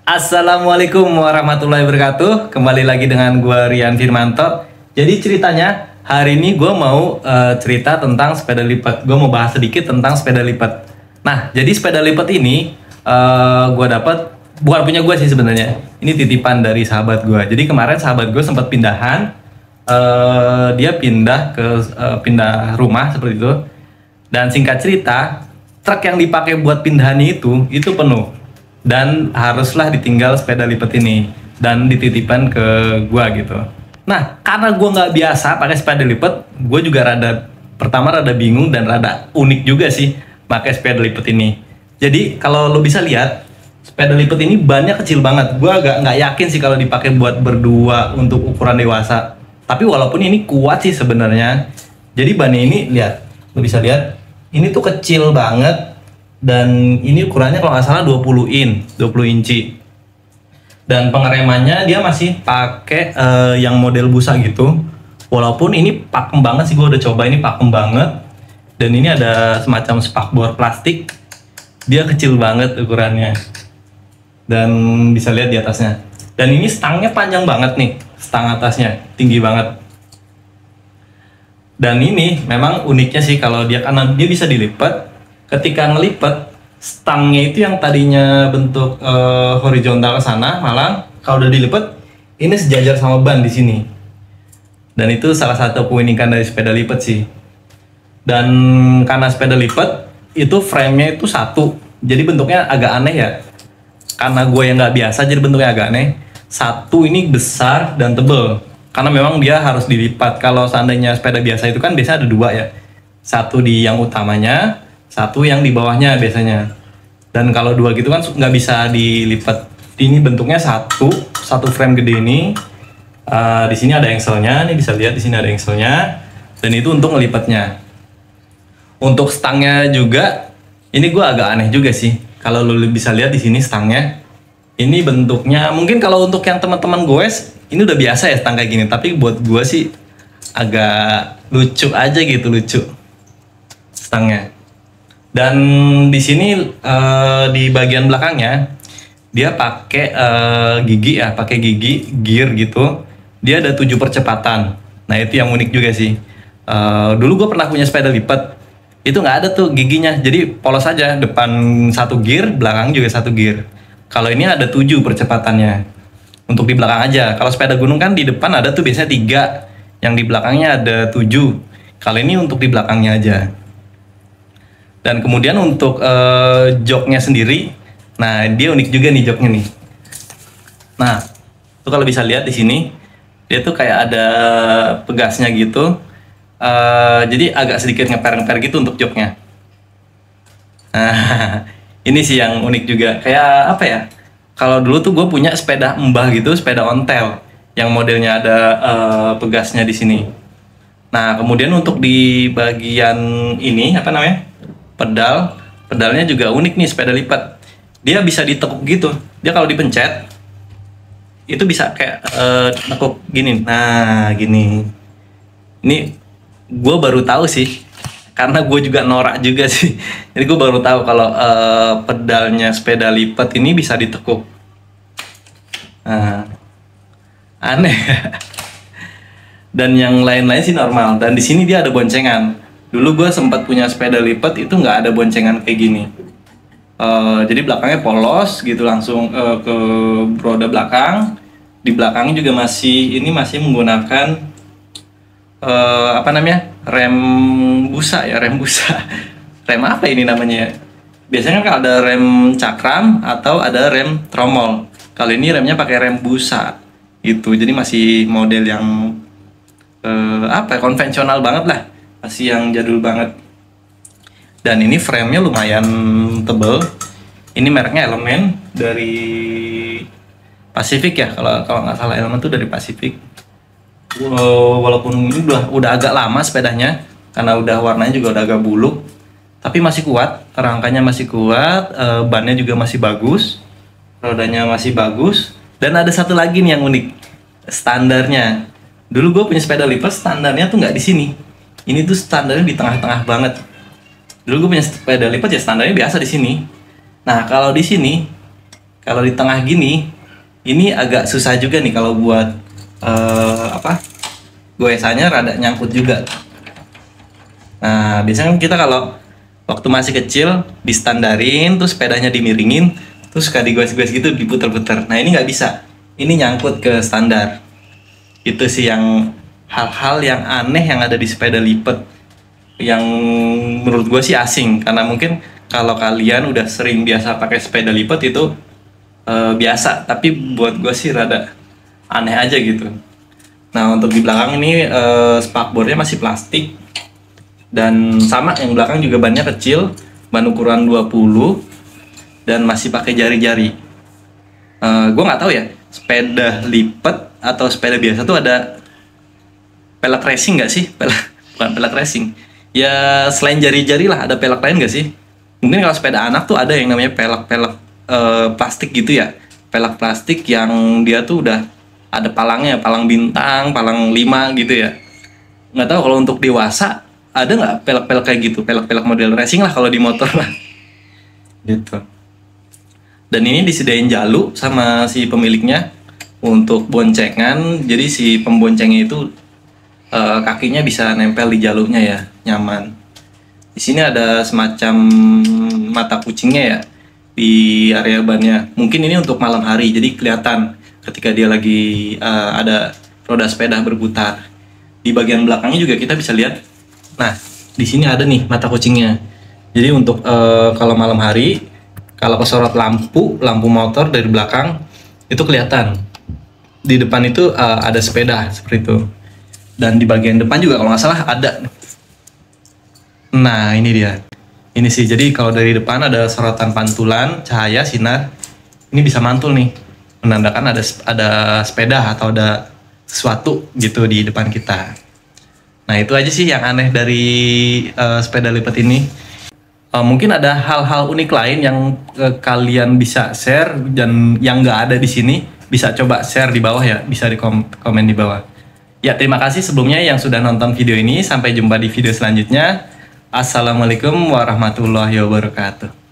Assalamualaikum warahmatullahi wabarakatuh. Kembali lagi dengan gua Rian Firmanto. Jadi ceritanya hari ini gua mau cerita tentang sepeda lipat. Gua mau bahas sedikit tentang sepeda lipat. Nah, jadi sepeda lipat ini gua dapat bukan punya gua sih sebenarnya. Ini titipan dari sahabat gua. Jadi kemarin sahabat gua sempat pindahan. Dia pindah rumah seperti itu. Dan singkat cerita, truk yang dipakai buat pindahannya itu penuh dan haruslah ditinggal sepeda lipat ini dan dititipkan ke gua gitu. Nah, karena gua nggak biasa pakai sepeda lipat, gua juga pertama rada bingung dan rada unik juga sih pakai sepeda lipat ini. Jadi kalau lo bisa lihat, sepeda lipat ini bannya kecil banget. Gua agak nggak yakin sih kalau dipakai buat berdua untuk ukuran dewasa. Tapi walaupun ini kuat sih sebenarnya. Jadi bannya ini lihat, lo bisa lihat, ini tuh kecil banget. Dan ini ukurannya kalau nggak salah 20 inci. Dan pengeremannya dia masih pakai yang model busa gitu. Walaupun ini pakem banget sih, gue udah coba, ini pakem banget. Dan ini ada semacam spakbor plastik. Dia kecil banget ukurannya. Dan bisa lihat di atasnya. Dan ini stangnya panjang banget nih, stang atasnya tinggi banget. Dan ini memang uniknya sih kalau dia, karena dia bisa dilipat. Ketika ngelipat, stangnya itu yang tadinya bentuk horizontal ke sana, malah kalau udah dilipat ini sejajar sama ban di sini. Dan itu salah satu keunikan dari sepeda lipat sih. Dan karena sepeda lipat itu frame-nya itu satu, jadi bentuknya agak aneh ya. Karena gue yang nggak biasa, jadi bentuknya agak aneh. Satu ini besar dan tebel, karena memang dia harus dilipat. Kalau seandainya sepeda biasa itu kan biasa ada dua ya, satu di yang utamanya, satu yang di bawahnya biasanya. Dan kalau dua gitu kan nggak bisa dilipat. Ini bentuknya satu frame gede ini. Di sini ada engselnya, nih bisa lihat di sini ada engselnya. Dan itu untuk ngelipatnya. Untuk stangnya juga, ini gue agak aneh juga sih. Kalau lo bisa lihat di sini stangnya, ini bentuknya mungkin kalau untuk yang teman-teman goes ini udah biasa ya stang kayak gini. Tapi buat gue sih agak lucu aja gitu, lucu stangnya. Dan di sini di bagian belakangnya dia pakai gigi ya, pakai gigi gear gitu. Dia ada 7 percepatan. Nah itu yang unik juga sih. Dulu gue pernah punya sepeda lipat, itu nggak ada tuh giginya. Jadi polos aja, depan 1 gear, belakang juga 1 gear. Kalau ini ada 7 percepatannya. Untuk di belakang aja. Kalau sepeda gunung kan di depan ada tuh biasanya 3, yang di belakangnya ada 7. Kalau ini untuk di belakangnya aja. Dan kemudian untuk joknya sendiri, nah dia unik juga nih joknya nih. Nah, tuh kalau bisa lihat di sini, dia tuh kayak ada pegasnya gitu. Jadi agak sedikit ngeper-ngeper gitu untuk joknya. Nah, ini sih yang unik juga. Kayak apa ya? Kalau dulu tuh gue punya sepeda mbah gitu, sepeda ontel, yang modelnya ada pegasnya di sini. Nah, kemudian untuk di bagian ini apa namanya? Pedalnya juga unik nih sepeda lipat. Dia bisa ditekuk gitu. Dia kalau dipencet itu bisa kayak tekuk gini. Nah, gini. Ini gue baru tahu sih. Karena gue juga norak juga sih. Jadi gue baru tahu kalau pedalnya sepeda lipat ini bisa ditekuk. Nah, aneh. Dan yang lain-lain sih normal. Dan di sini dia ada boncengan. Dulu gue sempat punya sepeda lipat itu nggak ada boncengan kayak gini. Jadi belakangnya polos gitu langsung ke roda belakang. Di belakangnya juga masih menggunakan apa namanya, rem busa ya, rem busa. Rem apa ini namanya? Biasanya kan ada rem cakram atau ada rem tromol. Kali ini remnya pakai rem busa gitu. Jadi masih model yang konvensional banget lah. Masih yang jadul banget. Dan ini frame-nya lumayan tebel. Ini mereknya Elemen dari Pacific ya, kalau nggak salah Elemen tuh dari Pacific. Walaupun ini udah agak lama sepedanya, karena warnanya juga udah agak buluk, tapi masih kuat. Rangkanya masih kuat, bannya juga masih bagus, rodanya masih bagus. Dan ada satu lagi nih yang unik, standarnya. Dulu gue punya sepeda lipat, standarnya tuh nggak di sini. Ini tuh standarnya di tengah-tengah banget. Dulu gue punya sepeda lipat ya standarnya biasa di sini. Nah kalau di sini Kalau di tengah gini, ini agak susah juga nih kalau buat goesannya rada nyangkut juga. Nah, biasanya kita kalau waktu masih kecil distandarin, terus sepedanya dimiringin, terus suka digoes-goes gitu, diputer-puter. Nah, ini nggak bisa. Ini nyangkut ke standar. Itu sih yang hal-hal yang aneh yang ada di sepeda lipat, yang menurut gue sih asing. Karena mungkin kalau kalian udah sering biasa pakai sepeda lipat itu biasa, tapi buat gue sih rada aneh aja gitu. Nah, untuk di belakang ini spakbornya masih plastik, dan sama yang belakang juga bannya kecil, ban ukuran 20 dan masih pakai jari-jari. Gue nggak tahu ya, sepeda lipat atau sepeda biasa tuh ada pelek racing nggak sih? Bukan pelek racing. Ya selain jari-jari lah, ada pelek lain nggak sih? Mungkin kalau sepeda anak tuh ada yang namanya pelek-pelek plastik gitu ya. Pelek plastik yang dia tuh udah ada palangnya, palang bintang, palang 5 gitu ya. Nggak tahu kalau untuk dewasa ada nggak pelek-pelek kayak gitu, pelek-pelek model racing lah kalau di motor lah. Gitu. Dan ini disediain jalu sama si pemiliknya untuk boncengan, jadi si pemboncengnya itu kakinya bisa nempel di jalurnya ya, nyaman. Di sini ada semacam mata kucingnya ya di area bannya. Mungkin ini untuk malam hari, jadi kelihatan ketika dia lagi ada roda sepeda berputar. Di bagian belakangnya juga kita bisa lihat. Nah, di sini ada nih mata kucingnya. Jadi untuk kalau malam hari, kalau kesorot lampu motor dari belakang itu kelihatan. Di depan itu ada sepeda seperti itu. Dan di bagian depan juga kalau nggak salah ada. Nah, ini dia. Ini sih, jadi kalau dari depan ada sorotan pantulan, cahaya, sinar. Ini bisa mantul nih, menandakan ada sepeda atau ada sesuatu gitu di depan kita. Nah, itu aja sih yang aneh dari sepeda lipat ini. Mungkin ada hal-hal unik lain yang kalian bisa share dan yang nggak ada di sini, bisa coba share di bawah ya, bisa di komen di bawah. Ya, terima kasih sebelumnya yang sudah nonton video ini. Sampai jumpa di video selanjutnya. Assalamualaikum warahmatullahi wabarakatuh.